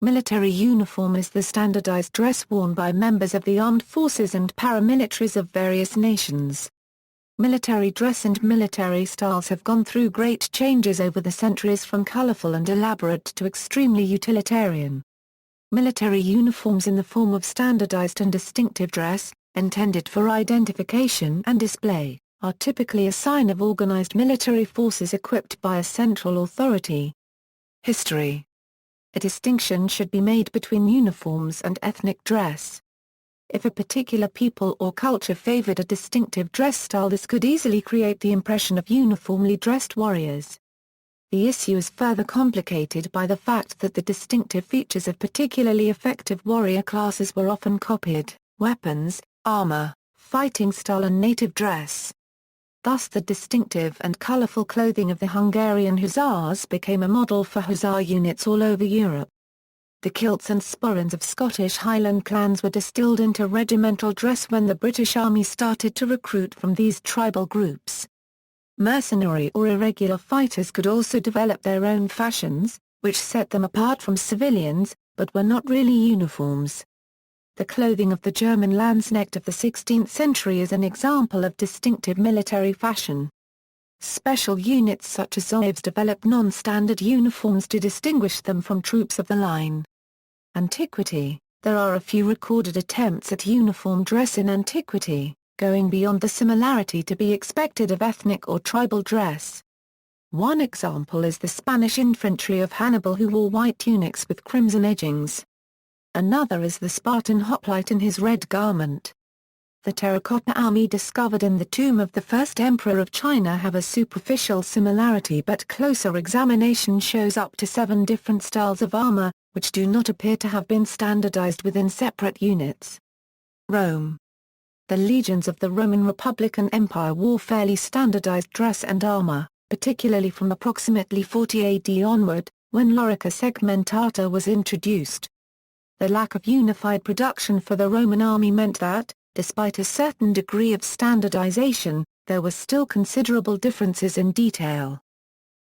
Military uniform is the standardized dress worn by members of the armed forces and paramilitaries of various nations. Military dress and military styles have gone through great changes over the centuries, from colorful and elaborate to extremely utilitarian. Military uniforms in the form of standardized and distinctive dress, intended for identification and display, are typically a sign of organized military forces equipped by a central authority. History. A distinction should be made between uniforms and ethnic dress. If a particular people or culture favored a distinctive dress style, this could easily create the impression of uniformly dressed warriors. The issue is further complicated by the fact that the distinctive features of particularly effective warrior classes were often copied: weapons, armor, fighting style and native dress. Thus the distinctive and colourful clothing of the Hungarian hussars became a model for hussar units all over Europe. The kilts and sporrans of Scottish Highland clans were distilled into regimental dress when the British Army started to recruit from these tribal groups. Mercenary or irregular fighters could also develop their own fashions, which set them apart from civilians, but were not really uniforms. The clothing of the German Landsknecht of the 16th century is an example of distinctive military fashion. Special units such as Zouaves developed non-standard uniforms to distinguish them from troops of the line. Antiquity. There are a few recorded attempts at uniform dress in antiquity, going beyond the similarity to be expected of ethnic or tribal dress. One example is the Spanish infantry of Hannibal, who wore white tunics with crimson edgings. Another is the Spartan hoplite in his red garment. The terracotta army discovered in the tomb of the first emperor of China have a superficial similarity, but closer examination shows up to 7 different styles of armor, which do not appear to have been standardized within separate units. Rome. The legions of the Roman Republican Empire wore fairly standardized dress and armor, particularly from approximately 40 AD onward, when lorica segmentata was introduced. The lack of unified production for the Roman army meant that, despite a certain degree of standardization, there were still considerable differences in detail.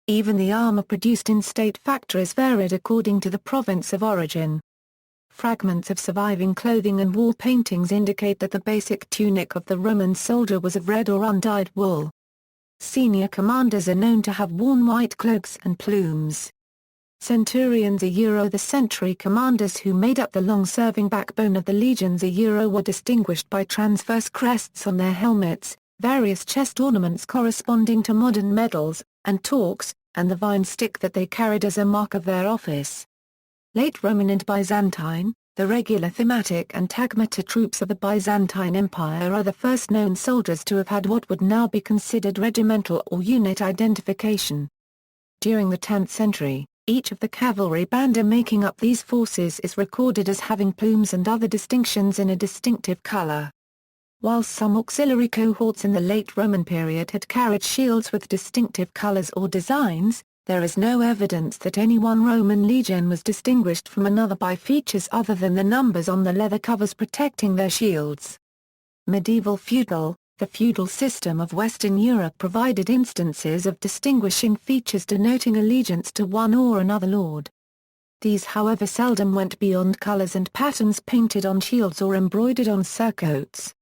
Even the armor produced in state factories varied according to the province of origin. Fragments of surviving clothing and wall paintings indicate that the basic tunic of the Roman soldier was of red or undyed wool. Senior commanders are known to have worn white cloaks and plumes. Centurions the century commanders who made up the long-serving backbone of the legions were distinguished by transverse crests on their helmets, various chest ornaments corresponding to modern medals, and torques, and the vine stick that they carried as a mark of their office. Late Roman and Byzantine, the regular thematic and tagmata troops of the Byzantine Empire are the first known soldiers to have had what would now be considered regimental or unit identification. During the 10th century, each of the cavalry banda making up these forces is recorded as having plumes and other distinctions in a distinctive color. While some auxiliary cohorts in the late Roman period had carried shields with distinctive colors or designs, there is no evidence that any one Roman legion was distinguished from another by features other than the numbers on the leather covers protecting their shields. Medieval feudal. The feudal system of Western Europe provided instances of distinguishing features denoting allegiance to one or another lord. These however seldom went beyond colors and patterns painted on shields or embroidered on surcoats.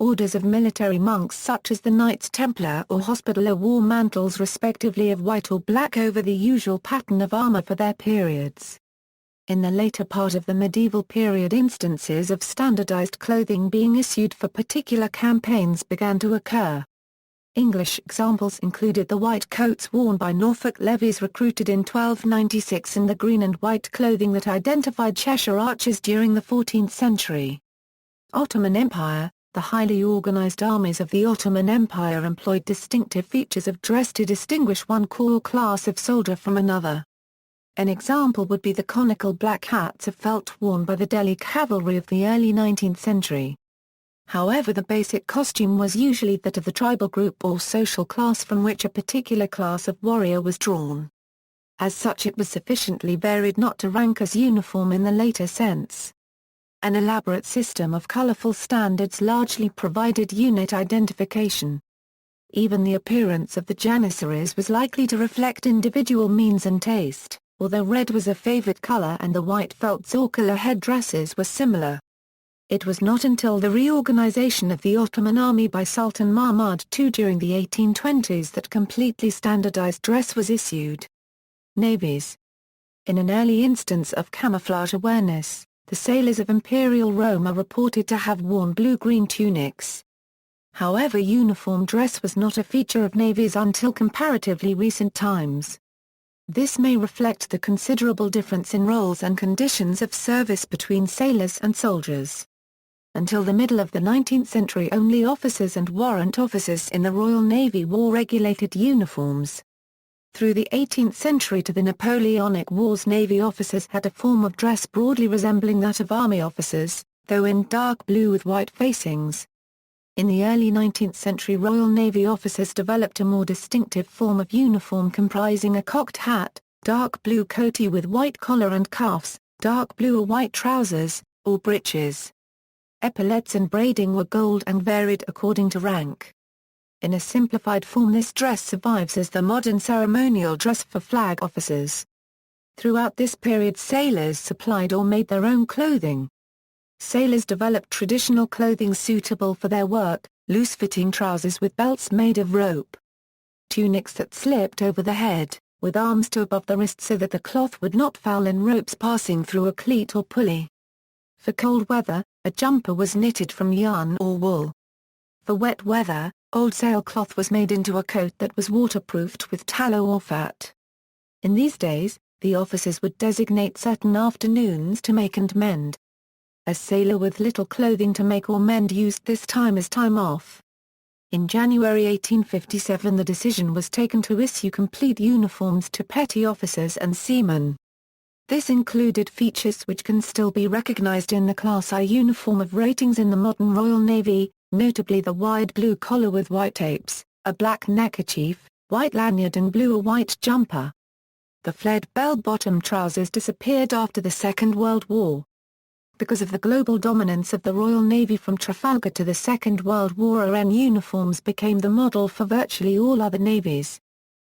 Orders of military monks such as the Knights Templar or Hospitaller wore mantles respectively of white or black over the usual pattern of armor for their periods. In the later part of the medieval period, instances of standardized clothing being issued for particular campaigns began to occur. English examples included the white coats worn by Norfolk levies recruited in 1296 and the green and white clothing that identified Cheshire archers during the 14th century. Ottoman Empire. The highly organized armies of the Ottoman Empire employed distinctive features of dress to distinguish one corps class of soldier from another. An example would be the conical black hats of felt worn by the Delhi cavalry of the early 19th century. However, the basic costume was usually that of the tribal group or social class from which a particular class of warrior was drawn. As such, it was sufficiently varied not to rank as uniform in the later sense. An elaborate system of colorful standards largely provided unit identification. Even the appearance of the janissaries was likely to reflect individual means and taste. although red was a favored color and the white felt zorkala headdresses were similar. It was not until the reorganization of the Ottoman army by Sultan Mahmud II during the 1820s that completely standardized dress was issued. Navies. In an early instance of camouflage awareness, the sailors of Imperial Rome are reported to have worn blue-green tunics. However, uniform dress was not a feature of navies until comparatively recent times. This may reflect the considerable difference in roles and conditions of service between sailors and soldiers. Until the middle of the 19th century, only officers and warrant officers in the Royal Navy wore regulated uniforms. Through the 18th century to the Napoleonic Wars, Navy officers had a form of dress broadly resembling that of Army officers, though in dark blue with white facings. In the early 19th century, Royal Navy officers developed a more distinctive form of uniform comprising a cocked hat, dark blue coatee with white collar and cuffs, dark blue or white trousers, or breeches. Epaulettes and braiding were gold and varied according to rank. In a simplified form, this dress survives as the modern ceremonial dress for flag officers. Throughout this period, sailors supplied or made their own clothing. Sailors developed traditional clothing suitable for their work, loose-fitting trousers with belts made of rope. Tunics that slipped over the head, with arms to above the wrist so that the cloth would not foul, and ropes passing through a cleat or pulley. For cold weather, a jumper was knitted from yarn or wool. For wet weather, old sailcloth was made into a coat that was waterproofed with tallow or fat. In these days, the officers would designate certain afternoons to make and mend. A sailor with little clothing to make or mend used this time as time off. In January 1857, the decision was taken to issue complete uniforms to petty officers and seamen. This included features which can still be recognized in the Class I uniform of ratings in the modern Royal Navy, notably the wide blue collar with white tapes, a black neckerchief, white lanyard and blue or white jumper. The flared bell-bottom trousers disappeared after the Second World War. Because of the global dominance of the Royal Navy from Trafalgar to the Second World War, AN uniforms became the model for virtually all other navies.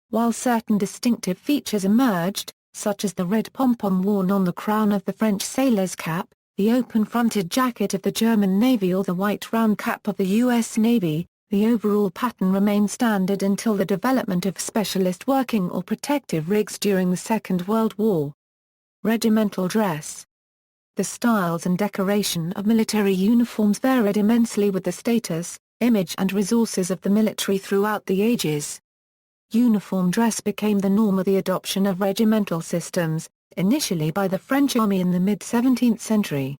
While certain distinctive features emerged, such as the red pom-pom worn on the crown of the French sailor's cap, the open-fronted jacket of the German Navy or the white round cap of the U.S. Navy, the overall pattern remained standard until the development of specialist working or protective rigs during the Second World War. Regimental dress. The styles and decoration of military uniforms varied immensely with the status, image and resources of the military throughout the ages. Uniform dress became the norm with the adoption of regimental systems, initially by the French army in the mid-17th century.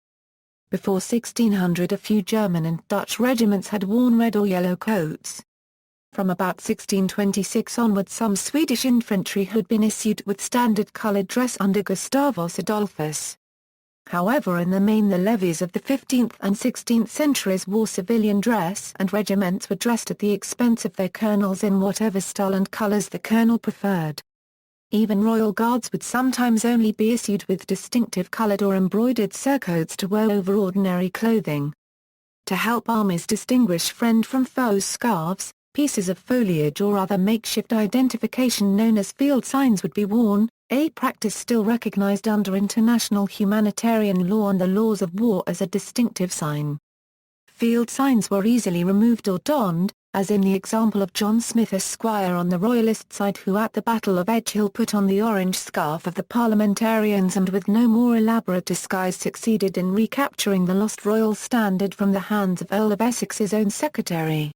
Before 1600, a few German and Dutch regiments had worn red or yellow coats. From about 1626 onward, some Swedish infantry had been issued with standard-colored dress under Gustavus Adolphus. However, in the main, the levies of the 15th and 16th centuries wore civilian dress, and regiments were dressed at the expense of their colonels in whatever style and colors the colonel preferred. Even royal guards would sometimes only be issued with distinctive colored or embroidered surcoats to wear over ordinary clothing. To help armies distinguish friend from foe, scarves, pieces of foliage or other makeshift identification known as field signs would be worn, a practice still recognized under international humanitarian law and the laws of war as a distinctive sign. Field signs were easily removed or donned, as in the example of John Smith Esquire on the Royalist side, who at the Battle of Edge Hill put on the orange scarf of the Parliamentarians and with no more elaborate disguise succeeded in recapturing the lost royal standard from the hands of Earl of Essex's own secretary.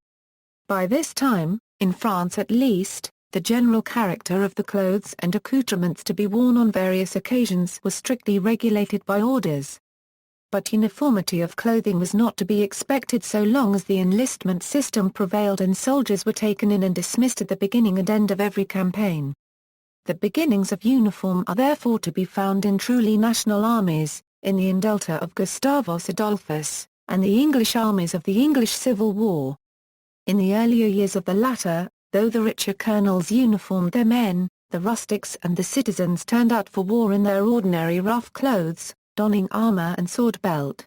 By this time, in France at least, the general character of the clothes and accoutrements to be worn on various occasions was strictly regulated by orders. But uniformity of clothing was not to be expected so long as the enlistment system prevailed and soldiers were taken in and dismissed at the beginning and end of every campaign. The beginnings of uniform are therefore to be found in truly national armies, in the Indelta of Gustavus Adolphus, and the English armies of the English Civil War. In the earlier years of the latter, though the richer colonels uniformed their men, the rustics and the citizens turned out for war in their ordinary rough clothes, donning armour and sword belt.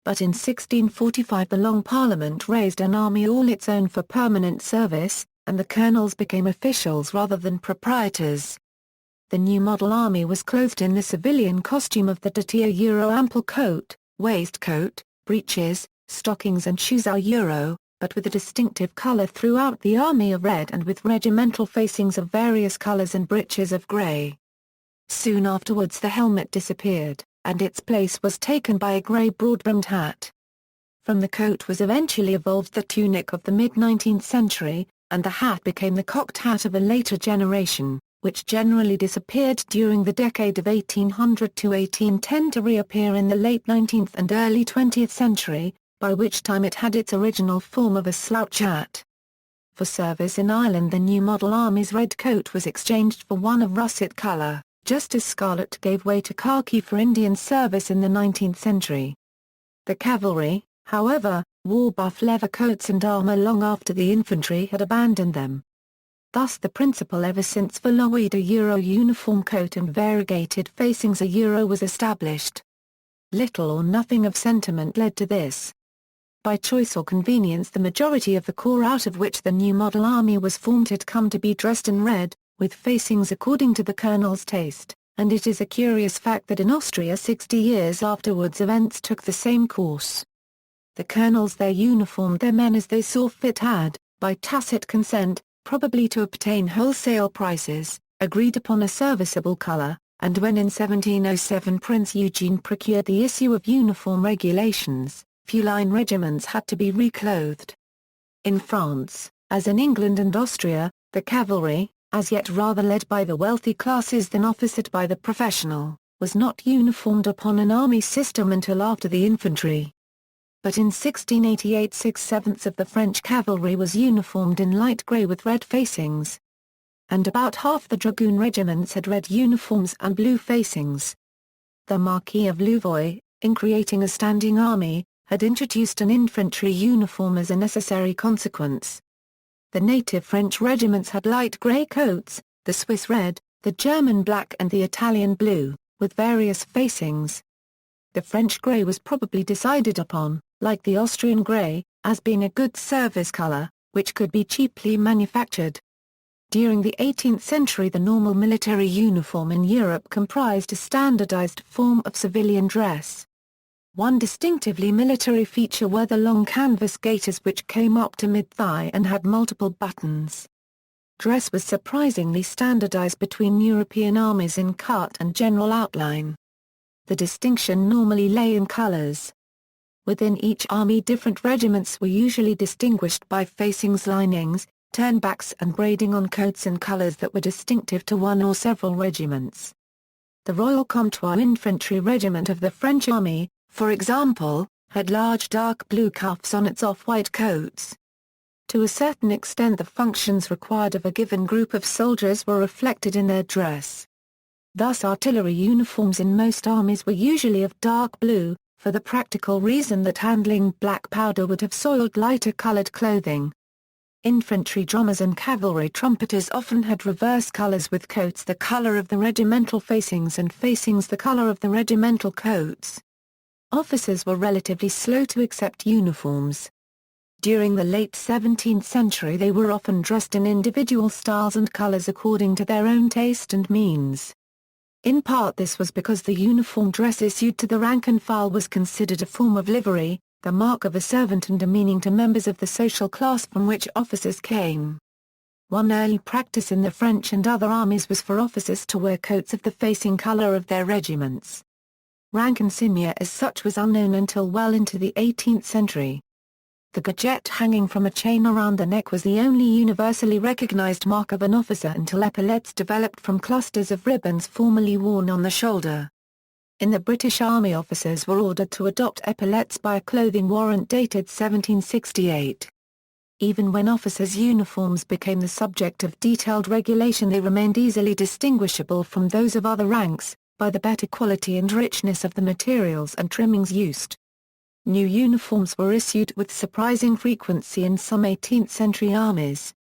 But in 1645 the Long Parliament raised an army all its own for permanent service, and the colonels became officials rather than proprietors. The new model army was clothed in the civilian costume of the detail ample coat, waistcoat, breeches, stockings and shoes but with a distinctive colour throughout the army of red and with regimental facings of various colours and breeches of grey. Soon afterwards the helmet disappeared, and its place was taken by a grey broad-brimmed hat. From the coat was eventually evolved the tunic of the mid-19th century, and the hat became the cocked hat of a later generation, which generally disappeared during the decade of 1800 to 1810 to reappear in the late 19th and early 20th century, by which time it had its original form of a slouch hat. For service in Ireland the new model army's red coat was exchanged for one of russet colour, just as scarlet gave way to khaki for Indian service in the 19th century. The cavalry, however, wore buff leather coats and armour long after the infantry had abandoned them. Thus the principle ever since followed a uniform coat and variegated facings was established. Little or nothing of sentiment led to this. By choice or convenience the majority of the corps out of which the new model army was formed had come to be dressed in red, with facings according to the colonel's taste, and it is a curious fact that in Austria 60 years afterwards events took the same course. The colonels there uniformed their men as they saw fit had, by tacit consent, probably to obtain wholesale prices, agreed upon a serviceable colour, and when in 1707 Prince Eugene procured the issue of uniform regulations, few line regiments had to be reclothed. In France, as in England and Austria, the cavalry, as yet rather led by the wealthy classes than officered by the professional, was not uniformed upon an army system until after the infantry. But in 1688 6/7 of the French cavalry was uniformed in light grey with red facings. And about half the dragoon regiments had red uniforms and blue facings. The Marquis of Louvois, in creating a standing army, had introduced an infantry uniform as a necessary consequence. The native French regiments had light grey coats, the Swiss red, the German black and the Italian blue, with various facings. The French grey was probably decided upon, like the Austrian grey, as being a good service colour, which could be cheaply manufactured. During the 18th century the normal military uniform in Europe comprised a standardised form of civilian dress. One distinctively military feature were the long canvas gaiters which came up to mid-thigh and had multiple buttons. Dress was surprisingly standardised between European armies in cut and general outline. The distinction normally lay in colours. Within each army different regiments were usually distinguished by facings, linings, turnbacks and braiding on coats in colours that were distinctive to one or several regiments. The Royal Comtois Infantry Regiment of the French Army, for example, had large dark blue cuffs on its off-white coats. To a certain extent the functions required of a given group of soldiers were reflected in their dress. Thus artillery uniforms in most armies were usually of dark blue, for the practical reason that handling black powder would have soiled lighter-colored clothing. Infantry drummers and cavalry trumpeters often had reverse colors with coats the color of the regimental facings and facings the color of the regimental coats. Officers were relatively slow to accept uniforms. During the late 17th century they were often dressed in individual styles and colors according to their own taste and means. In part this was because the uniform dress issued to the rank and file was considered a form of livery, the mark of a servant and demeaning to members of the social class from which officers came. One early practice in the French and other armies was for officers to wear coats of the facing color of their regiments. Rank insignia as such was unknown until well into the 18th century. The gadget hanging from a chain around the neck was the only universally recognized mark of an officer until epaulettes developed from clusters of ribbons formerly worn on the shoulder. In the British Army officers were ordered to adopt epaulettes by a clothing warrant dated 1768. Even when officers' uniforms became the subject of detailed regulation they remained easily distinguishable from those of other ranks, by the better quality and richness of the materials and trimmings used. New uniforms were issued with surprising frequency in some 18th-century armies.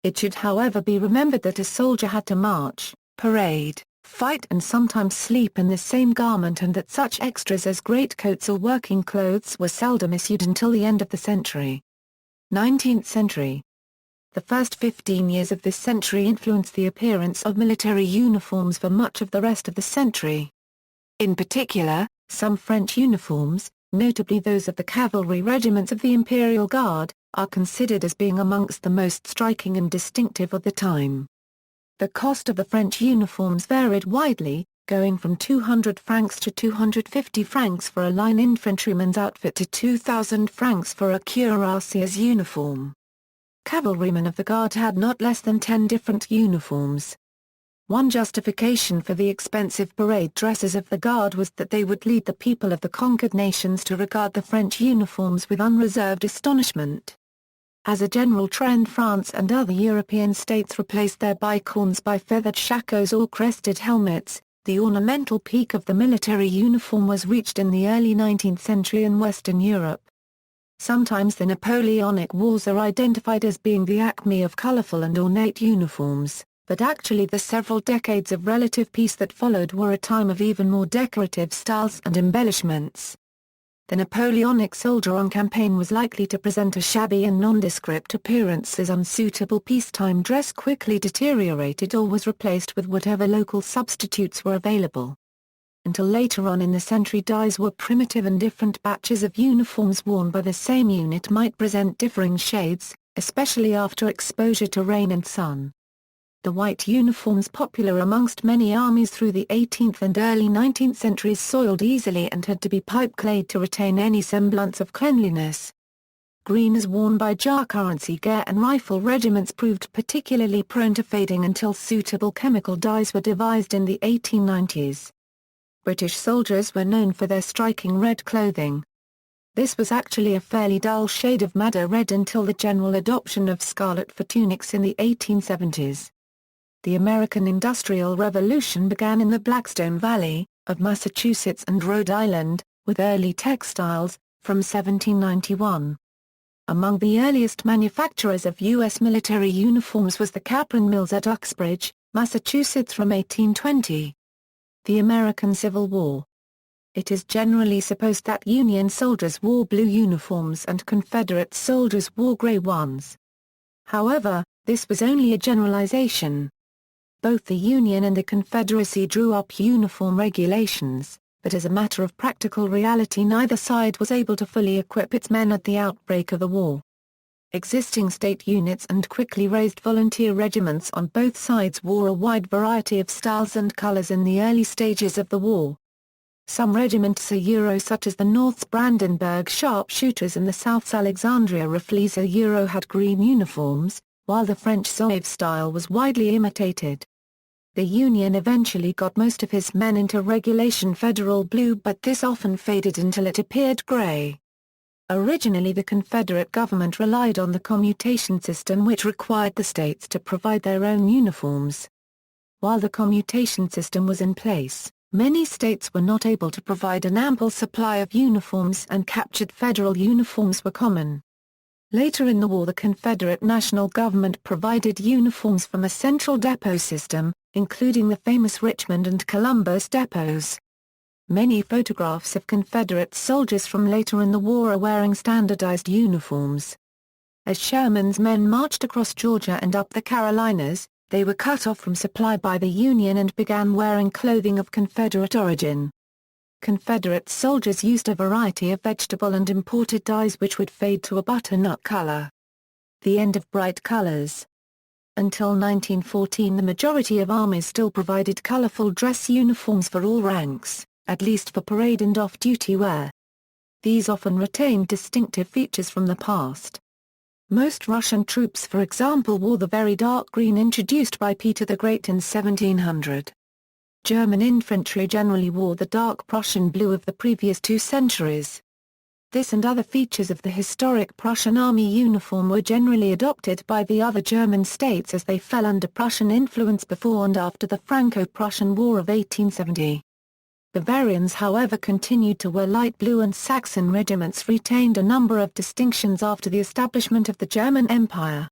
It should however be remembered that a soldier had to march, parade, fight and sometimes sleep in the same garment and that such extras as greatcoats or working clothes were seldom issued until the end of the century. 19th century. The first 15 years of this century influenced the appearance of military uniforms for much of the rest of the century. In particular, some French uniforms, notably those of the cavalry regiments of the Imperial Guard, are considered as being amongst the most striking and distinctive of the time. The cost of the French uniforms varied widely, going from 200 francs to 250 francs for a line infantryman's outfit to 2,000 francs for a cuirassier's uniform. Cavalrymen of the Guard had not less than 10 different uniforms. One justification for the expensive parade dresses of the Guard was that they would lead the people of the conquered nations to regard the French uniforms with unreserved astonishment. As a general trend, France and other European states replaced their bicorns by feathered shakos or crested helmets. The ornamental peak of the military uniform was reached in the early 19th century in Western Europe. Sometimes the Napoleonic Wars are identified as being the acme of colourful and ornate uniforms, but actually the several decades of relative peace that followed were a time of even more decorative styles and embellishments. The Napoleonic soldier on campaign was likely to present a shabby and nondescript appearance as unsuitable peacetime dress quickly deteriorated or was replaced with whatever local substitutes were available. Until later on in the century, dyes were primitive and different batches of uniforms worn by the same unit might present differing shades, especially after exposure to rain and sun. The white uniforms popular amongst many armies through the 18th and early 19th centuries soiled easily and had to be pipe-clayed to retain any semblance of cleanliness. Green as worn by Jacarancy and rifle regiments proved particularly prone to fading until suitable chemical dyes were devised in the 1890s. British soldiers were known for their striking red clothing. This was actually a fairly dull shade of madder red until the general adoption of scarlet for tunics in the 1870s. The American Industrial Revolution began in the Blackstone Valley, of Massachusetts and Rhode Island, with early textiles, from 1791. Among the earliest manufacturers of U.S. military uniforms was the Capron Mills at Uxbridge, Massachusetts from 1820. The American Civil War. It is generally supposed that Union soldiers wore blue uniforms and Confederate soldiers wore gray ones. However, this was only a generalization. Both the Union and the Confederacy drew up uniform regulations, but as a matter of practical reality neither side was able to fully equip its men at the outbreak of the war. Existing state units and quickly raised volunteer regiments on both sides wore a wide variety of styles and colors in the early stages of the war. Some regiments such as the North's Brandenburg Sharpshooters and the South's Alexandria Rifles had green uniforms, while the French Zouave style was widely imitated. The Union eventually got most of his men into regulation Federal blue, but this often faded until it appeared gray. Originally the Confederate government relied on the commutation system, which required the states to provide their own uniforms. While the commutation system was in place, many states were not able to provide an ample supply of uniforms and captured federal uniforms were common. Later in the war the Confederate national government provided uniforms from a central depot system, including the famous Richmond and Columbus depots. Many photographs of Confederate soldiers from later in the war are wearing standardized uniforms. As Sherman's men marched across Georgia and up the Carolinas, they were cut off from supply by the Union and began wearing clothing of Confederate origin. Confederate soldiers used a variety of vegetable and imported dyes which would fade to a butternut color. The end of bright colors. Until 1914 the majority of armies still provided colorful dress uniforms for all ranks, at least for parade and off-duty wear. These often retained distinctive features from the past. Most Russian troops, for example, wore the very dark green introduced by Peter the Great in 1700. German infantry generally wore the dark Prussian blue of the previous 2 centuries. This and other features of the historic Prussian army uniform were generally adopted by the other German states as they fell under Prussian influence before and after the Franco-Prussian War of 1870. Bavarians, however, continued to wear light blue, and Saxon regiments retained a number of distinctions after the establishment of the German Empire.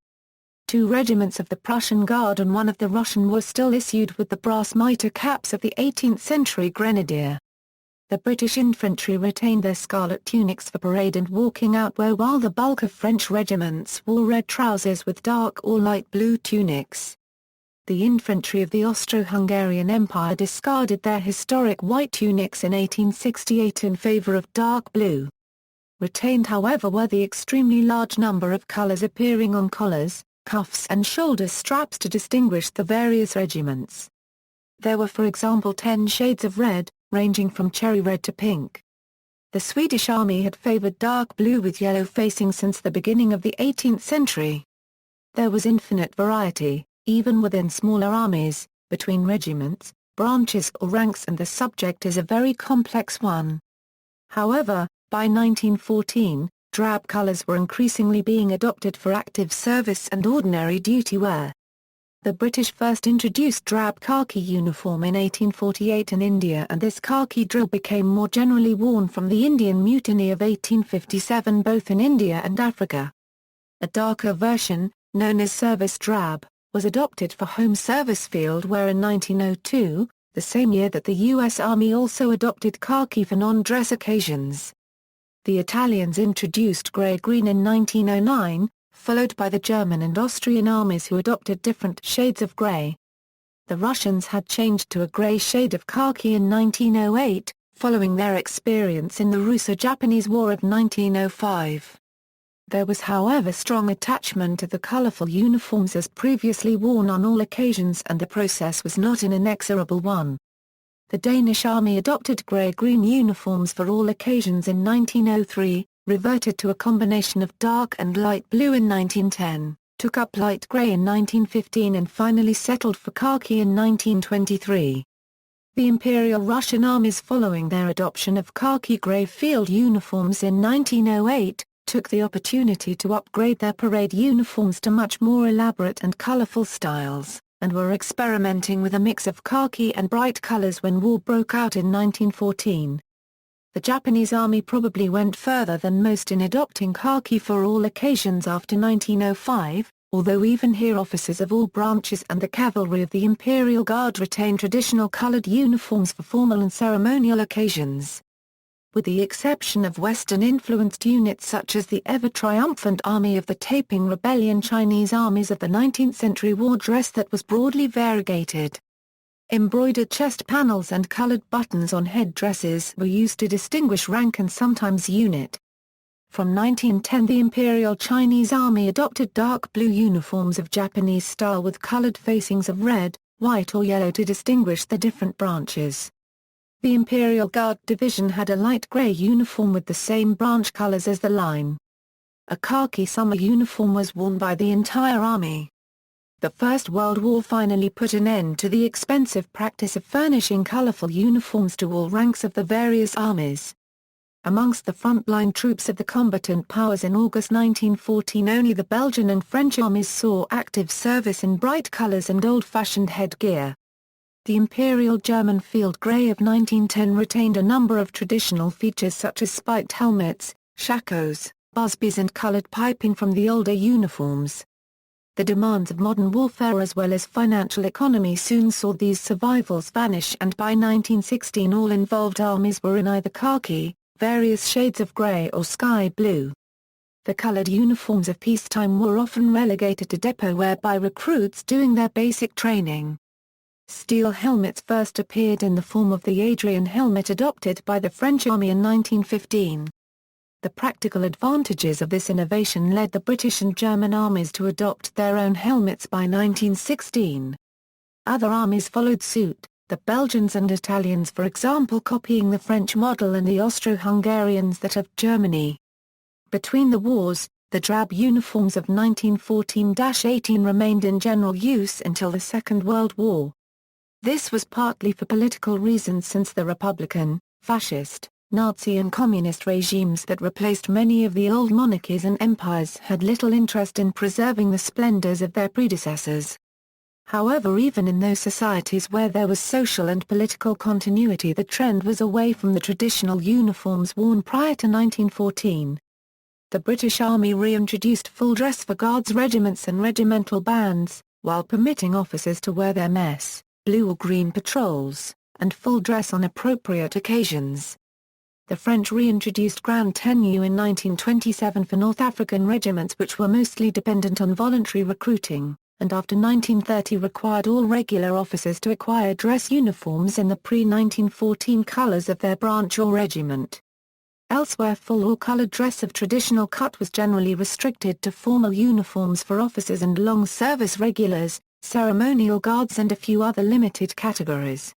2 regiments of the Prussian Guard and 1 of the Russian were still issued with the brass mitre caps of the 18th century grenadier. The British infantry retained their scarlet tunics for parade and walking out while the bulk of French regiments wore red trousers with dark or light blue tunics. The infantry of the Austro-Hungarian Empire discarded their historic white tunics in 1868 in favour of dark blue. Retained however were the extremely large number of colours appearing on collars, cuffs and shoulder straps to distinguish the various regiments. There were for example 10 shades of red, ranging from cherry red to pink. The Swedish army had favoured dark blue with yellow facing since the beginning of the 18th century. There was infinite variety, even within smaller armies, between regiments, branches or ranks, and the subject is a very complex one. However, by 1914, drab colours were increasingly being adopted for active service and ordinary duty wear. The British first introduced drab khaki uniform in 1848 in India, and this khaki drill became more generally worn from the Indian Mutiny of 1857 both in India and Africa. A darker version, known as service drab, was adopted for home service field wear in 1902, the same year that the U.S. Army also adopted khaki for non-dress occasions. The Italians introduced grey-green in 1909, followed by the German and Austrian armies who adopted different shades of grey. The Russians had changed to a grey shade of khaki in 1908, following their experience in the Russo-Japanese War of 1905. There was however strong attachment to the colourful uniforms as previously worn on all occasions, and the process was not an inexorable one. The Danish army adopted grey-green uniforms for all occasions in 1903, reverted to a combination of dark and light blue in 1910, took up light grey in 1915 and finally settled for khaki in 1923. The Imperial Russian armies, following their adoption of khaki grey field uniforms in 1908, took the opportunity to upgrade their parade uniforms to much more elaborate and colourful styles, and were experimenting with a mix of khaki and bright colours when war broke out in 1914. The Japanese army probably went further than most in adopting khaki for all occasions after 1905, although even here officers of all branches and the cavalry of the Imperial Guard retained traditional coloured uniforms for formal and ceremonial occasions. With the exception of Western-influenced units such as the ever-triumphant Army of the Taiping Rebellion, Chinese armies of the 19th century wore dress that was broadly variegated. Embroidered chest panels and coloured buttons on headdresses were used to distinguish rank and sometimes unit. From 1910 the Imperial Chinese Army adopted dark blue uniforms of Japanese style with coloured facings of red, white or yellow to distinguish the different branches. The Imperial Guard Division had a light grey uniform with the same branch colours as the line. A khaki summer uniform was worn by the entire army. The First World War finally put an end to the expensive practice of furnishing colourful uniforms to all ranks of the various armies. Amongst the frontline troops of the combatant powers in August 1914, only the Belgian and French armies saw active service in bright colours and old-fashioned headgear. The Imperial German Field Grey of 1910 retained a number of traditional features such as spiked helmets, shakos, busbies and coloured piping from the older uniforms. The demands of modern warfare as well as financial economy soon saw these survivals vanish, and by 1916 all involved armies were in either khaki, various shades of grey or sky blue. The coloured uniforms of peacetime were often relegated to depot wear by recruits doing their basic training. Steel helmets first appeared in the form of the Adrian helmet adopted by the French Army in 1915. The practical advantages of this innovation led the British and German armies to adopt their own helmets by 1916. Other armies followed suit, the Belgians and Italians for example copying the French model and the Austro-Hungarians that of Germany. Between the wars, the drab uniforms of 1914-18 remained in general use until the Second World War. This was partly for political reasons, since the Republican, Fascist, Nazi and Communist regimes that replaced many of the old monarchies and empires had little interest in preserving the splendors of their predecessors. However, even in those societies where there was social and political continuity, the trend was away from the traditional uniforms worn prior to 1914. The British Army reintroduced full dress for guards regiments and regimental bands, while permitting officers to wear their mess, blue or green patrols, and full dress on appropriate occasions. The French reintroduced grand tenue in 1927 for North African regiments which were mostly dependent on voluntary recruiting, and after 1930 required all regular officers to acquire dress uniforms in the pre-1914 colours of their branch or regiment. Elsewhere, full or coloured dress of traditional cut was generally restricted to formal uniforms for officers and long service regulars, ceremonial guards and a few other limited categories.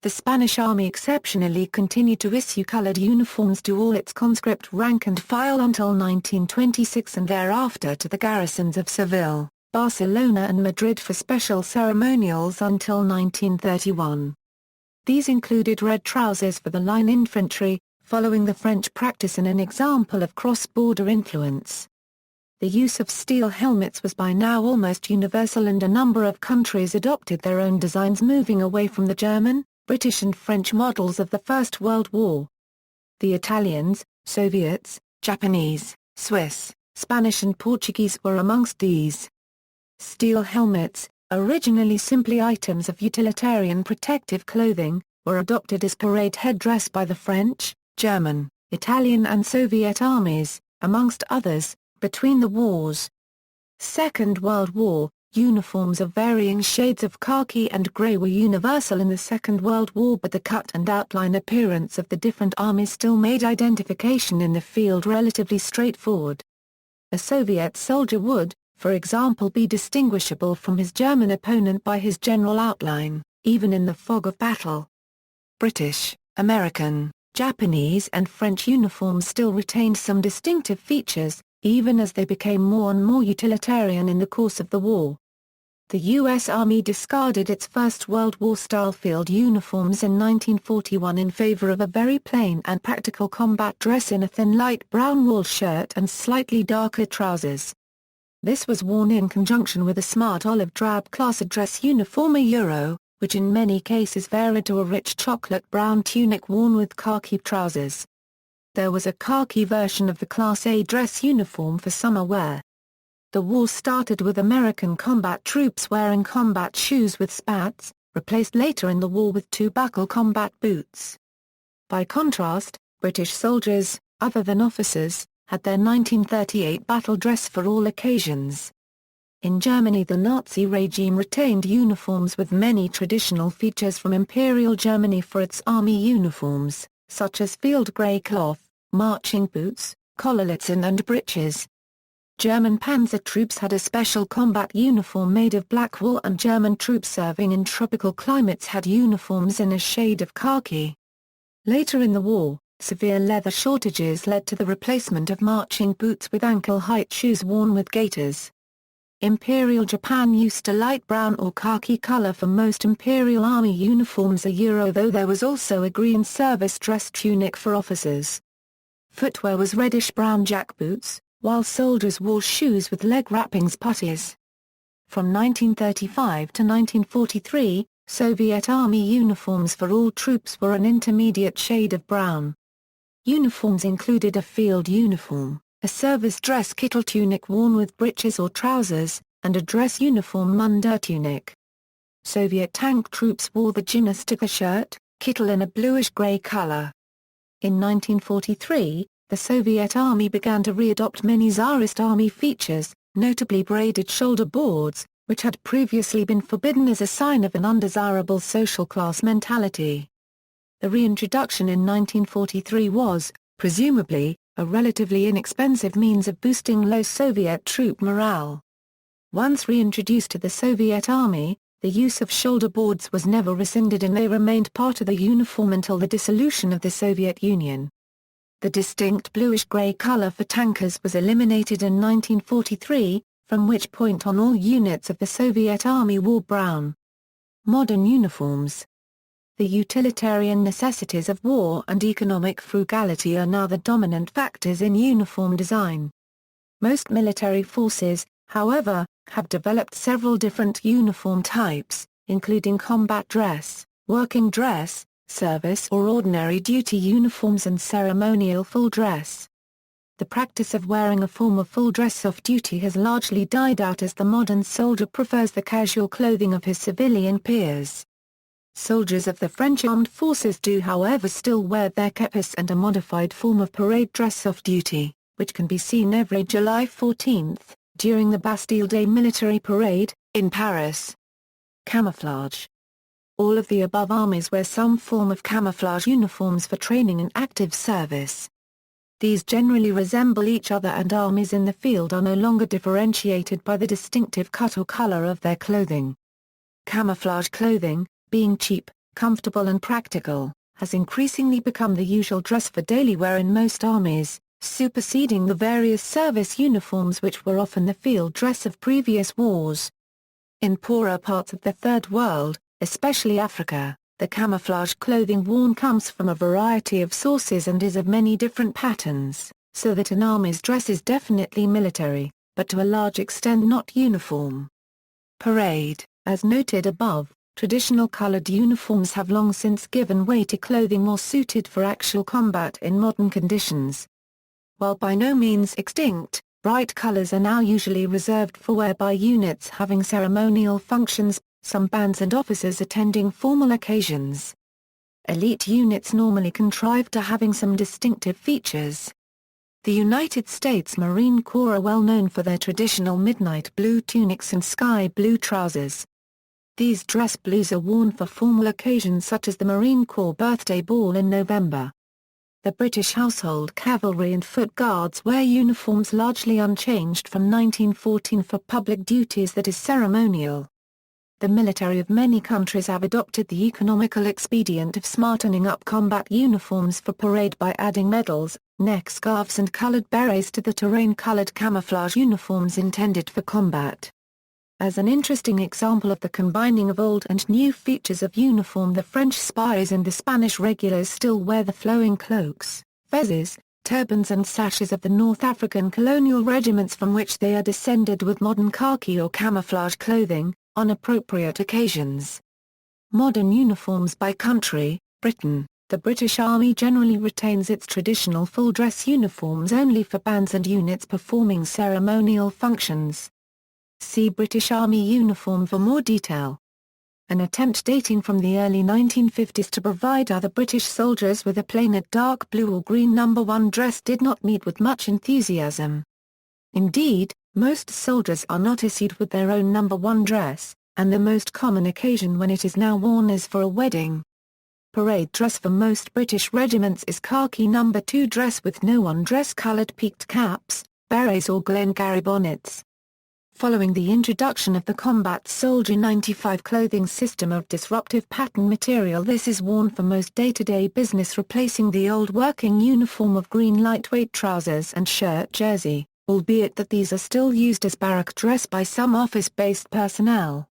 The Spanish Army exceptionally continued to issue coloured uniforms to all its conscript rank and file until 1926 and thereafter to the garrisons of Seville, Barcelona and Madrid for special ceremonials until 1931. These included red trousers for the line infantry, following the French practice and an example of cross-border influence. The use of steel helmets was by now almost universal and a number of countries adopted their own designs, moving away from the German, British and French models of the First World War. The Italians, Soviets, Japanese, Swiss, Spanish and Portuguese were amongst these. Steel helmets, originally simply items of utilitarian protective clothing, were adopted as parade headdress by the French, German, Italian and Soviet armies, amongst others, between the wars. Second World War, uniforms of varying shades of khaki and grey were universal in the Second World War, but the cut and outline appearance of the different armies still made identification in the field relatively straightforward. A Soviet soldier would, for example, be distinguishable from his German opponent by his general outline, even in the fog of battle. British, American, Japanese and French uniforms still retained some distinctive features, even as they became more and more utilitarian in the course of the war. The U.S. Army discarded its First World War-style field uniforms in 1941 in favor of a very plain and practical combat dress in a thin light brown wool shirt and slightly darker trousers. This was worn in conjunction with a smart olive drab class dress uniform Euro, which in many cases varied to a rich chocolate brown tunic worn with khaki trousers. There was a khaki version of the Class A dress uniform for summer wear. The war started with American combat troops wearing combat shoes with spats, replaced later in the war with two-buckle combat boots. By contrast, British soldiers, other than officers, had their 1938 battle dress for all occasions. In Germany, the Nazi regime retained uniforms with many traditional features from Imperial Germany for its army uniforms, such as field grey cloth, marching boots, collarlets and breeches. German panzer troops had a special combat uniform made of black wool, and German troops serving in tropical climates had uniforms in a shade of khaki. Later in the war, severe leather shortages led to the replacement of marching boots with ankle-height shoes worn with gaiters. Imperial Japan used a light brown or khaki color for most Imperial Army uniforms Euro, though there was also a green service dress tunic for officers. Footwear was reddish-brown jackboots, while soldiers wore shoes with leg wrappings puttees. From 1935 to 1943, Soviet Army uniforms for all troops were an intermediate shade of brown. Uniforms included a field uniform, a service dress kittel tunic worn with breeches or trousers, and a dress uniform mundur tunic. Soviet tank troops wore the gymnastika shirt, kittel in a bluish-grey color. In 1943, the Soviet Army began to re-adopt many Tsarist Army features, notably braided shoulder boards, which had previously been forbidden as a sign of an undesirable social class mentality. The reintroduction in 1943 was, presumably, a relatively inexpensive means of boosting low Soviet troop morale. Once reintroduced to the Soviet Army, the use of shoulder boards was never rescinded and they remained part of the uniform until the dissolution of the Soviet Union. The distinct bluish-grey color for tankers was eliminated in 1943, from which point on all units of the Soviet Army wore brown. Modern uniforms. The utilitarian necessities of war and economic frugality are now the dominant factors in uniform design. Most military forces, however, have developed several different uniform types, including combat dress, working dress, service or ordinary duty uniforms and ceremonial full dress. The practice of wearing a form of full dress off-duty has largely died out as the modern soldier prefers the casual clothing of his civilian peers. Soldiers of the French armed forces do however still wear their kepis and a modified form of parade dress off-duty, which can be seen every July 14, during the Bastille Day military parade, in Paris. Camouflage. All of the above armies wear some form of camouflage uniforms for training and active service. These generally resemble each other, and armies in the field are no longer differentiated by the distinctive cut or color of their clothing. Camouflage clothing, being cheap, comfortable and practical, has increasingly become the usual dress for daily wear in most armies, superseding the various service uniforms which were often the field dress of previous wars. In poorer parts of the Third World, especially Africa, the camouflage clothing worn comes from a variety of sources and is of many different patterns, so that an army's dress is definitely military, but to a large extent not uniform. Parade. As noted above, traditional colored uniforms have long since given way to clothing more suited for actual combat in modern conditions. While by no means extinct, bright colors are now usually reserved for wear by units having ceremonial functions, some bands and officers attending formal occasions. Elite units normally contrive to having some distinctive features. The United States Marine Corps are well known for their traditional midnight blue tunics and sky blue trousers. These dress blues are worn for formal occasions such as the Marine Corps Birthday Ball in November. The British Household Cavalry and Foot Guards wear uniforms largely unchanged from 1914 for public duties that is ceremonial. The military of many countries have adopted the economical expedient of smartening up combat uniforms for parade by adding medals, neck scarves and colored berets to the terrain-colored camouflage uniforms intended for combat. As an interesting example of the combining of old and new features of uniform, the French spies and the Spanish regulars still wear the flowing cloaks, fezes, turbans and sashes of the North African colonial regiments from which they are descended, with modern khaki or camouflage clothing, on appropriate occasions. Modern uniforms by country. Britain. The British Army generally retains its traditional full-dress uniforms only for bands and units performing ceremonial functions. See British Army uniform for more detail. An attempt dating from the early 1950s to provide other British soldiers with a plain dark blue or green No. 1 dress did not meet with much enthusiasm. Indeed, most soldiers are not issued with their own No. 1 dress, and the most common occasion when it is now worn is for a wedding. Parade dress for most British regiments is khaki No. 2 dress with no undress coloured peaked caps, berets or Glengarry bonnets. Following the introduction of the Combat Soldier 95 clothing system of disruptive pattern material, this is worn for most day-to-day business, replacing the old working uniform of green lightweight trousers and shirt jersey, albeit that these are still used as barrack dress by some office-based personnel.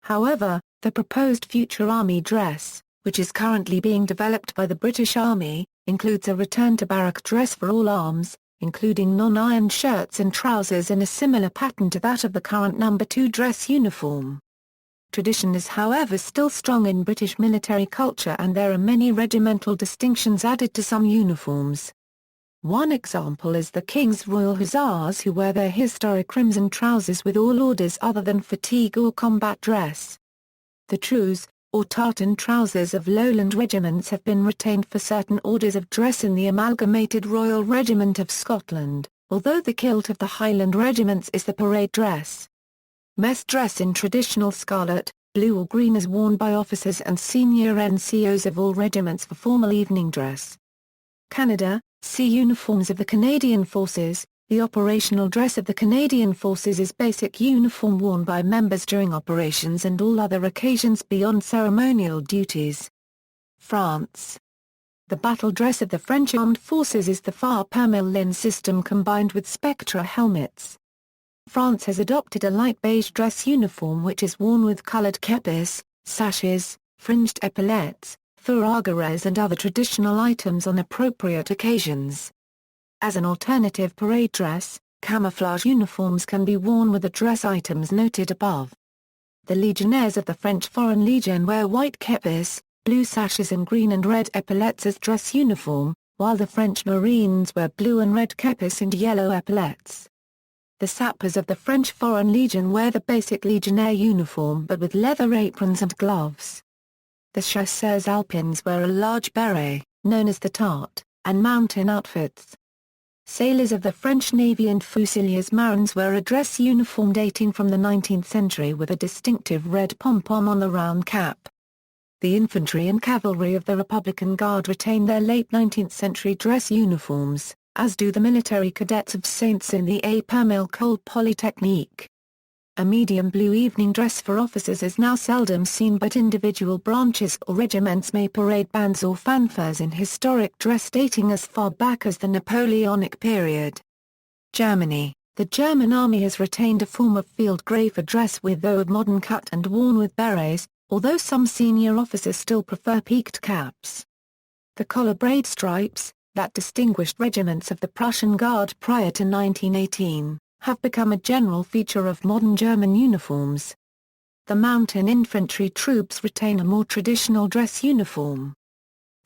However, the proposed future army dress, which is currently being developed by the British Army, includes a return to barrack dress for all arms, including non-ironed shirts and trousers in a similar pattern to that of the current No. 2 dress uniform. Tradition is however still strong in British military culture, and there are many regimental distinctions added to some uniforms. One example is the King's Royal Hussars, who wear their historic crimson trousers with all orders other than fatigue or combat dress. The trews, or tartan trousers of lowland regiments, have been retained for certain orders of dress in the Amalgamated Royal Regiment of Scotland, although the kilt of the Highland regiments is the parade dress. Mess dress in traditional scarlet, blue or green is worn by officers and senior NCOs of all regiments for formal evening dress. Canada. See uniforms of the Canadian Forces. The operational dress of the Canadian Forces is basic uniform worn by members during operations and all other occasions beyond ceremonial duties. France. The battle dress of the French armed forces is the far paramilitaries system combined with Spectre helmets. France has adopted a light beige dress uniform which is worn with colored kepis, sashes, fringed epaulettes, fourragères and other traditional items on appropriate occasions. As an alternative parade dress, camouflage uniforms can be worn with the dress items noted above. The legionnaires of the French Foreign Legion wear white kepis, blue sashes and green and red epaulettes as dress uniform, while the French Marines wear blue and red kepis and yellow epaulettes. The sappers of the French Foreign Legion wear the basic legionnaire uniform but with leather aprons and gloves. The chasseurs alpins wear a large beret, known as the tarte, and mountain outfits. Sailors of the French Navy and Fusiliers Marins wear a dress uniform dating from the 19th century with a distinctive red pom-pom on the round cap. The infantry and cavalry of the Republican Guard retain their late 19th century dress uniforms, as do the military cadets of Saint-Cyr et Paramilitaries Polytechnique. A medium blue evening dress for officers is now seldom seen, but individual branches or regiments may parade bands or fanfares in historic dress dating as far back as the Napoleonic period. Germany. The German army has retained a form of field grey for dress, with though of modern cut and worn with berets, although some senior officers still prefer peaked caps. The collar braid stripes, that distinguished regiments of the Prussian Guard prior to 1918, have become a general feature of modern German uniforms. The mountain infantry troops retain a more traditional dress uniform.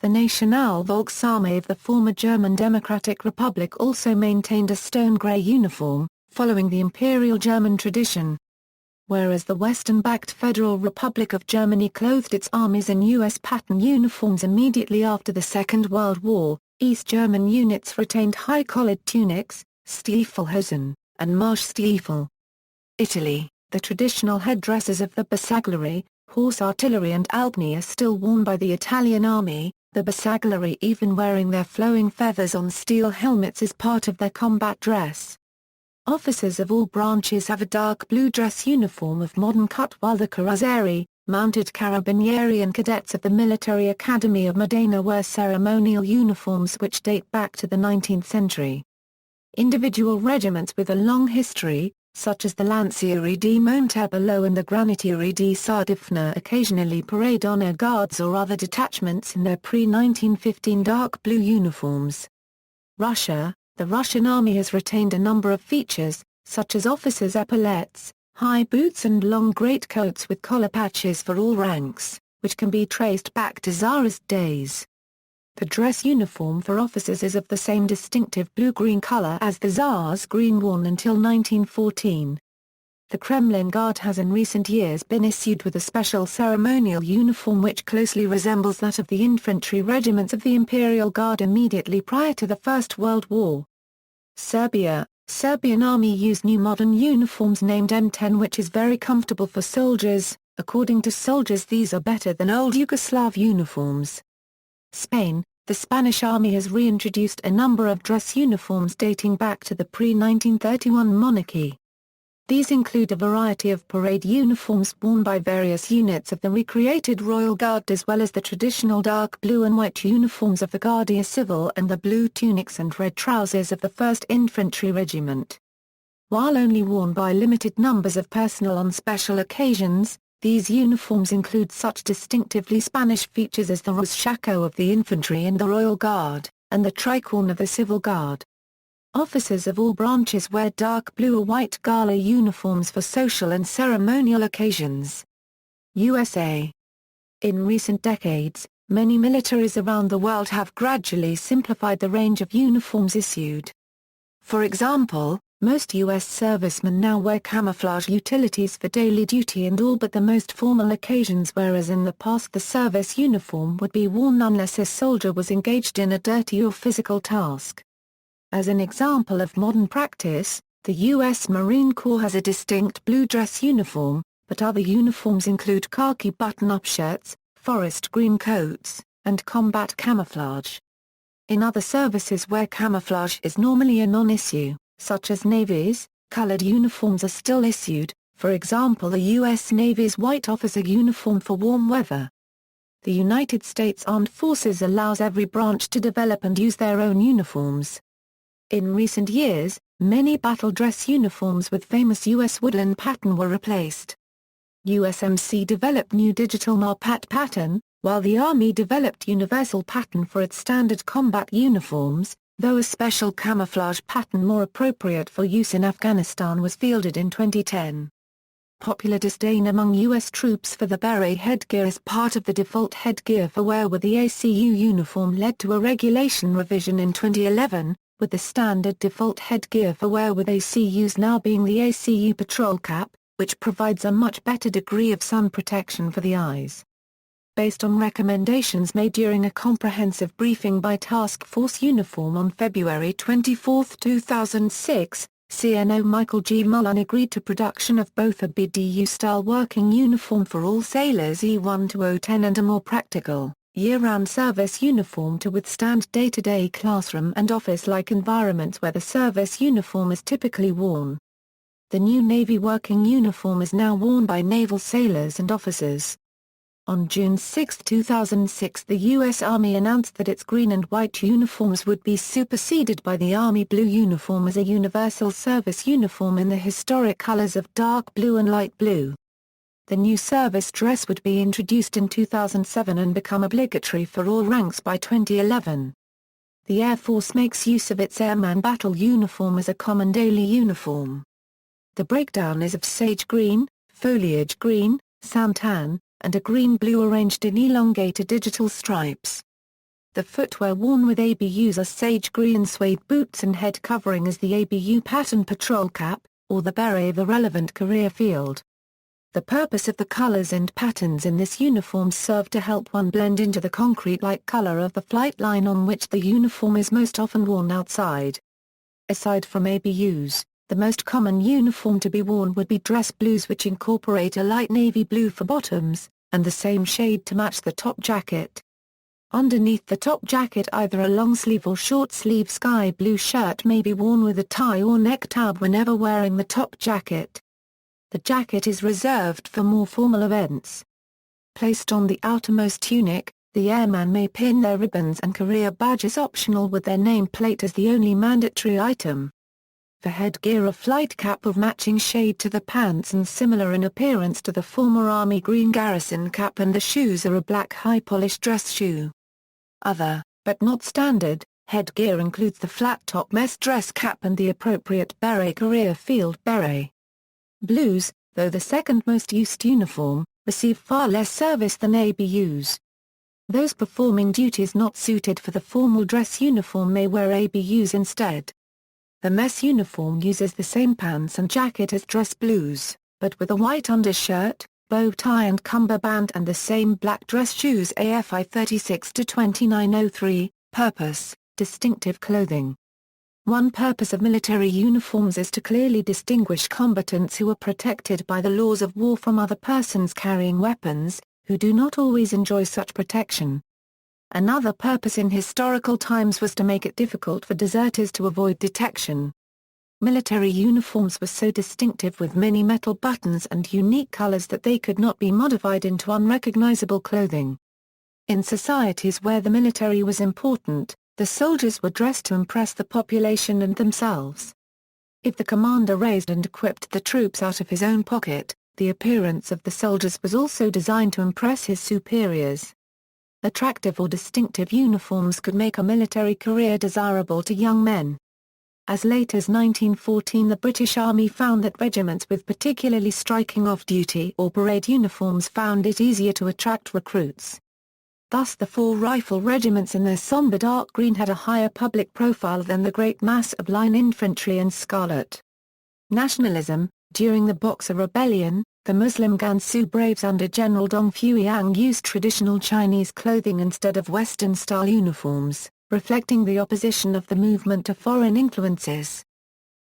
The Nationalvolksarmee of the former German Democratic Republic also maintained a stone grey uniform, following the Imperial German tradition. Whereas the Western-backed Federal Republic of Germany clothed its armies in U.S. pattern uniforms immediately after the Second World War, East German units retained high-collared tunics, Stiefelhosen, and Marschstiefel. Italy. The traditional headdresses of the Bersaglieri, horse artillery and Albani are still worn by the Italian army, the Bersaglieri even wearing their flowing feathers on steel helmets as part of their combat dress. Officers of all branches have a dark blue dress uniform of modern cut, while the Carabinieri, mounted Carabinieri and cadets of the Military Academy of Modena wear ceremonial uniforms which date back to the 19th century. Individual regiments with a long history, such as the Lancieri di Montebello and the Granatieri di Sardifna, occasionally parade honor guards or other detachments in their pre-1915 dark blue uniforms. Russia. The Russian army has retained a number of features, such as officers' epaulettes, high boots and long greatcoats with collar patches for all ranks, which can be traced back to Tsarist days. The dress uniform for officers is of the same distinctive blue-green color as the Tsar's green worn until 1914. The Kremlin Guard has in recent years been issued with a special ceremonial uniform which closely resembles that of the infantry regiments of the Imperial Guard immediately prior to the First World War. Serbia. Serbian Army use new modern uniforms named M10, which is very comfortable for soldiers. According to soldiers, these are better than old Yugoslav uniforms. Spain. The Spanish Army has reintroduced a number of dress uniforms dating back to the pre-1931 monarchy. These include a variety of parade uniforms worn by various units of the recreated Royal Guard, as well as the traditional dark blue and white uniforms of the Guardia Civil and the blue tunics and red trousers of the 1st Infantry Regiment. While only worn by limited numbers of personnel on special occasions, these uniforms include such distinctively Spanish features as the roschaco of the infantry and the Royal Guard, and the tricorn of the Civil Guard. Officers of all branches wear dark blue or white gala uniforms for social and ceremonial occasions. USA. In recent decades, many militaries around the world have gradually simplified the range of uniforms issued. For example, most U.S. servicemen now wear camouflage utilities for daily duty and all but the most formal occasions, whereas in the past the service uniform would be worn unless a soldier was engaged in a dirty or physical task. As an example of modern practice, the U.S. Marine Corps has a distinct blue dress uniform, but other uniforms include khaki button-up shirts, forest green coats, and combat camouflage. In other services where camouflage is normally a non-issue, such as navies, colored uniforms are still issued, for example the U.S. Navy's white officer uniform for warm weather. The United States Armed Forces allows every branch to develop and use their own uniforms. In recent years, many battle dress uniforms with famous U.S. woodland pattern were replaced. USMC developed new digital Marpat pattern, while the Army developed universal pattern for its standard combat uniforms, though a special camouflage pattern more appropriate for use in Afghanistan was fielded in 2010. Popular disdain among U.S. troops for the beret headgear as part of the default headgear for wear with the ACU uniform led to a regulation revision in 2011, with the standard default headgear for wear with ACUs now being the ACU patrol cap, which provides a much better degree of sun protection for the eyes. based on recommendations made during a comprehensive briefing by Task Force Uniform on February 24, 2006. CNO Michael G. Mullen agreed to production of both a BDU-style working uniform for all sailors E1 to 010 and a more practical, year-round service uniform to withstand day-to-day classroom and office-like environments where the service uniform is typically worn. The new Navy working uniform is now worn by naval sailors and officers. On June 6, 2006, the U.S. Army announced that its green and white uniforms would be superseded by the Army blue uniform as a universal service uniform in the historic colors of dark blue and light blue. The new service dress would be introduced in 2007 and become obligatory for all ranks by 2011. The Air Force makes use of its Airman Battle uniform as a common daily uniform. The breakdown is of sage green, foliage green, santan, and a green-blue arranged in elongated digital stripes. The footwear worn with ABUs are sage green suede boots and head covering is the ABU pattern patrol cap, or the beret of a relevant career field. The purpose of the colors and patterns in this uniform serve to help one blend into the concrete-like color of the flight line on which the uniform is most often worn outside. Aside from ABUs, the most common uniform to be worn would be dress blues, which incorporate a light navy blue for bottoms, and the same shade to match the top jacket. Underneath the top jacket, either a long-sleeve or short-sleeve sky blue shirt may be worn with a tie or neck tab whenever wearing the top jacket. The jacket is reserved for more formal events. Placed on the outermost tunic, the airman may pin their ribbons and career badges optional with their name plate as the only mandatory item. For headgear, a flight cap of matching shade to the pants and similar in appearance to the former Army green garrison cap, and the shoes are a black high-polished dress shoe. Other, but not standard, headgear includes the flat-top mess dress cap and the appropriate beret career field beret. Blues, though the second most used uniform, receive far less service than ABUs. Those performing duties not suited for the formal dress uniform may wear ABUs instead. The mess uniform uses the same pants and jacket as dress blues, but with a white undershirt, bow tie and cummerbund, and the same black dress shoes. AFI 36-2903. Purpose: distinctive clothing. One purpose of military uniforms is to clearly distinguish combatants who are protected by the laws of war from other persons carrying weapons, who do not always enjoy such protection. Another purpose in historical times was to make it difficult for deserters to avoid detection. Military uniforms were so distinctive with many metal buttons and unique colors that they could not be modified into unrecognizable clothing. In societies where the military was important, the soldiers were dressed to impress the population and themselves. If the commander raised and equipped the troops out of his own pocket, the appearance of the soldiers was also designed to impress his superiors. Attractive or distinctive uniforms could make a military career desirable to young men. As late as 1914, the British Army found that regiments with particularly striking off-duty or parade uniforms found it easier to attract recruits. Thus the 4 rifle regiments in their somber dark green had a higher public profile than the great mass of line infantry in scarlet. Nationalism. During the Boxer Rebellion, the Muslim Gansu Braves under General Dong Fuiang used traditional Chinese clothing instead of Western-style uniforms, reflecting the opposition of the movement to foreign influences.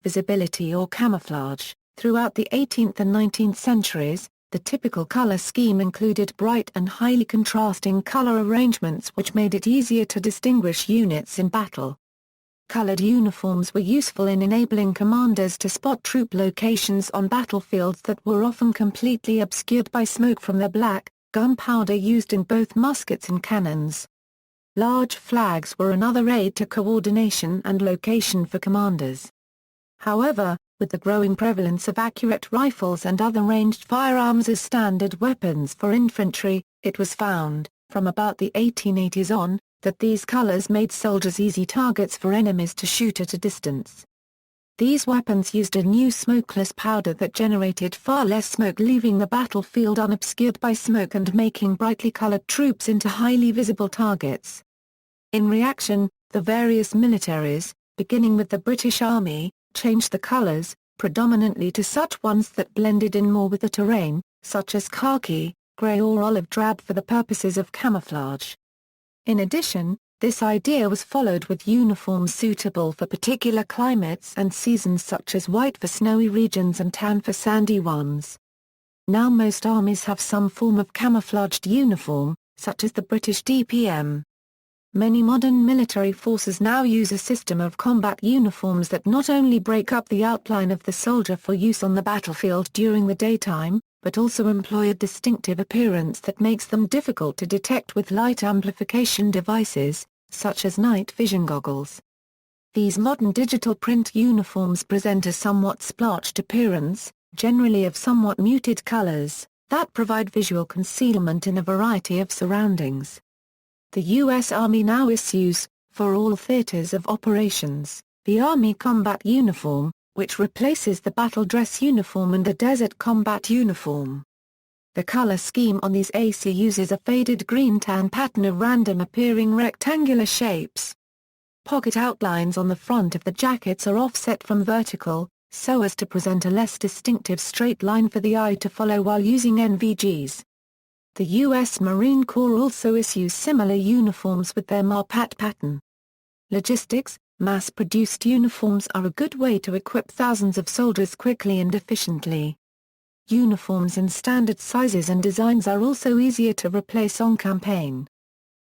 Visibility or camouflage. Throughout the 18th and 19th centuries, the typical color scheme included bright and highly contrasting color arrangements which made it easier to distinguish units in battle. Colored uniforms were useful in enabling commanders to spot troop locations on battlefields that were often completely obscured by smoke from the black, gunpowder used in both muskets and cannons. Large flags were another aid to coordination and location for commanders. However, with the growing prevalence of accurate rifles and other ranged firearms as standard weapons for infantry, it was found, from about the 1880s on, that these colors made soldiers easy targets for enemies to shoot at a distance. These weapons used a new smokeless powder that generated far less smoke, leaving the battlefield unobscured by smoke and making brightly colored troops into highly visible targets. In reaction, the various militaries, beginning with the British Army, changed the colors, predominantly to such ones that blended in more with the terrain, such as khaki, gray or olive drab for the purposes of camouflage. In addition, this idea was followed with uniforms suitable for particular climates and seasons, such as white for snowy regions and tan for sandy ones. Now most armies have some form of camouflaged uniform, such as the British DPM. Many modern military forces now use a system of combat uniforms that not only break up the outline of the soldier for use on the battlefield during the daytime, but also employ a distinctive appearance that makes them difficult to detect with light amplification devices, such as night vision goggles. These modern digital print uniforms present a somewhat splotched appearance, generally of somewhat muted colors, that provide visual concealment in a variety of surroundings. The U.S. Army now issues, for all theaters of operations, the Army Combat Uniform, which replaces the battle dress uniform and the Desert Combat Uniform. The color scheme on these AC uses a faded green-tan pattern of random appearing rectangular shapes. Pocket outlines on the front of the jackets are offset from vertical, so as to present a less distinctive straight line for the eye to follow while using NVGs. The U.S. Marine Corps also issues similar uniforms with their MARPAT pattern. Logistics: mass-produced uniforms are a good way to equip thousands of soldiers quickly and efficiently. Uniforms in standard sizes and designs are also easier to replace on campaign.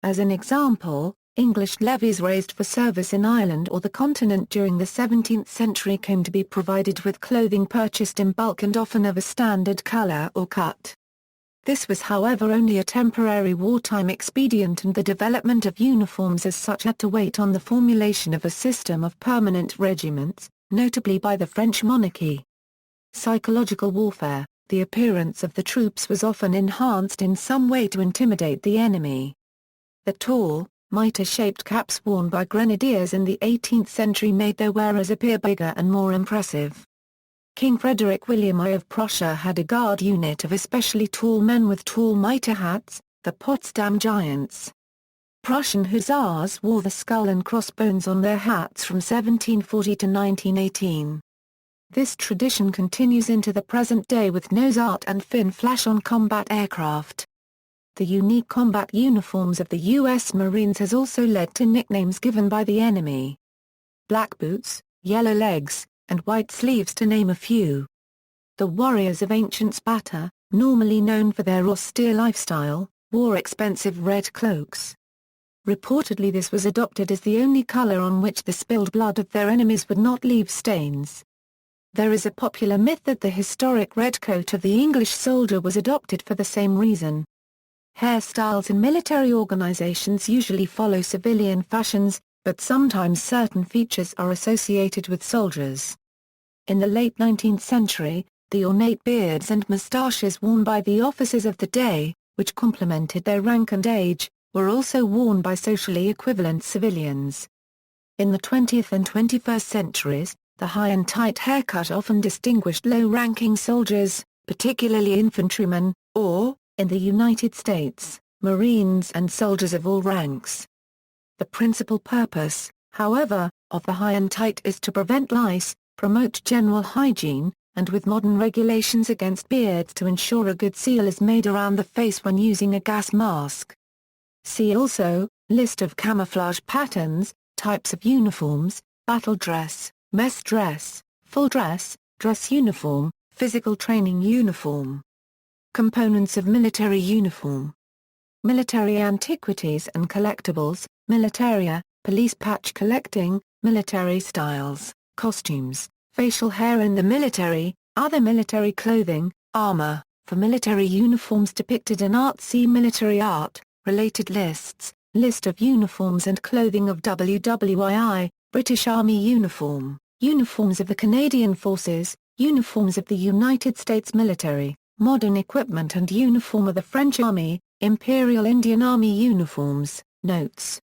As an example, English levies raised for service in Ireland or the continent during the 17th century came to be provided with clothing purchased in bulk and often of a standard color or cut. This was however only a temporary wartime expedient, and the development of uniforms as such had to wait on the formulation of a system of permanent regiments, notably by the French monarchy. Psychological warfare: the appearance of the troops was often enhanced in some way to intimidate the enemy. The tall, mitre-shaped caps worn by grenadiers in the 18th century made their wearers appear bigger and more impressive. King Frederick William I of Prussia had a guard unit of especially tall men with tall mitre hats, the Potsdam Giants. Prussian hussars wore the skull and crossbones on their hats from 1740 to 1918. This tradition continues into the present day with nose art and fin flash on combat aircraft. The unique combat uniforms of the U.S. Marines has also led to nicknames given by the enemy. Black boots, yellow legs, and white sleeves, to name a few. The warriors of ancient Sparta, normally known for their austere lifestyle, wore expensive red cloaks. Reportedly this was adopted as the only color on which the spilled blood of their enemies would not leave stains. There is a popular myth that the historic red coat of the English soldier was adopted for the same reason. Hairstyles in military organizations usually follow civilian fashions, but sometimes certain features are associated with soldiers. In the late 19th century, the ornate beards and moustaches worn by the officers of the day, which complemented their rank and age, were also worn by socially equivalent civilians. In the 20th and 21st centuries, the high and tight haircut often distinguished low-ranking soldiers, particularly infantrymen, or, in the United States, Marines and soldiers of all ranks. The principal purpose, however, of the high and tight is to prevent lice, promote general hygiene, and with modern regulations against beards to ensure a good seal is made around the face when using a gas mask. See also, list of camouflage patterns, types of uniforms, battle dress, mess dress, full dress, dress uniform, physical training uniform. Components of military uniform. Military antiquities and collectibles, militaria, police patch collecting, military styles, costumes, facial hair in the military, other military clothing, armor. For military uniforms depicted in art, see military art. Related lists: list of uniforms and clothing of WWII, British Army uniform, uniforms of the Canadian Forces, uniforms of the United States military, modern equipment and uniform of the French Army, Imperial Indian Army uniforms. Notes.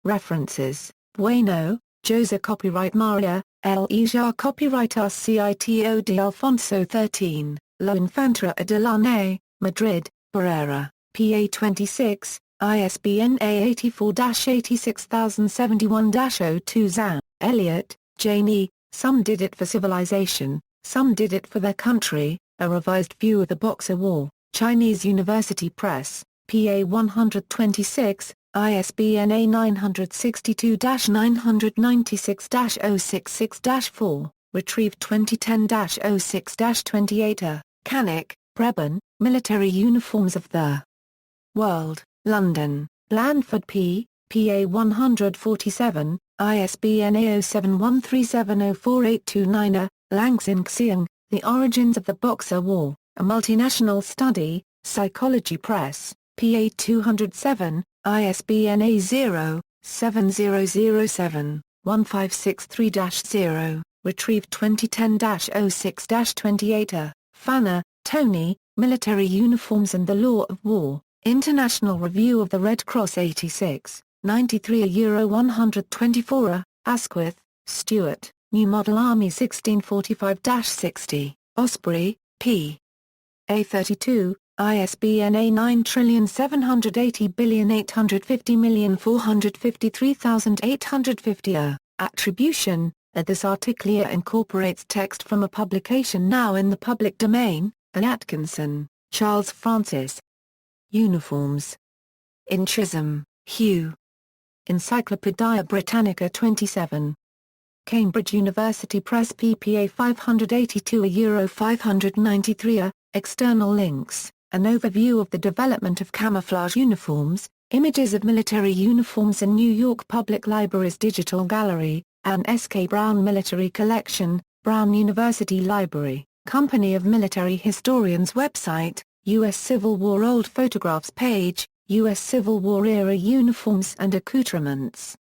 References: Bueno, Jose. Copyright Maria, L. Ijar. Copyright RCITO de Alfonso 13, La Infantería Adelante, Madrid, Barrera, PA 26, ISBN A84-86071-02. Zhang, Elliot, Jane E. Some Did It for Civilization, Some Did It for Their Country, A Revised View of the Boxer War. Chinese University Press, PA 126, ISBN A962-996-066-4, retrieved 2010-06-28. Canik, Preben, Military Uniforms of the World, London, Blandford P. PA 147, ISBN A0713704829. Langsing Xiang, The Origins of the Boxer War, A Multinational Study, Psychology Press, PA 207, ISBN A0-7007-1563-0, retrieved 2010-06-28. Fanner, Tony, Military Uniforms and the Law of War, International Review of the Red Cross 86, 93 €124. Asquith, Stuart, New Model Army 1645-60, Osprey, P. A32, ISBN A9780850453850. Attribution, this article incorporates text from a publication now in the public domain. Atkinson, Charles Francis. Uniforms. In Hugh. Encyclopædia Britannica 27. Cambridge University Press PPA 582 €593. External links, an overview of the development of camouflage uniforms, images of military uniforms in New York Public Library's Digital Gallery, Anne S. K. Brown Military Collection, Brown University Library, Company of Military Historians website, U.S. Civil War Old Photographs page, U.S. Civil War era uniforms and accoutrements.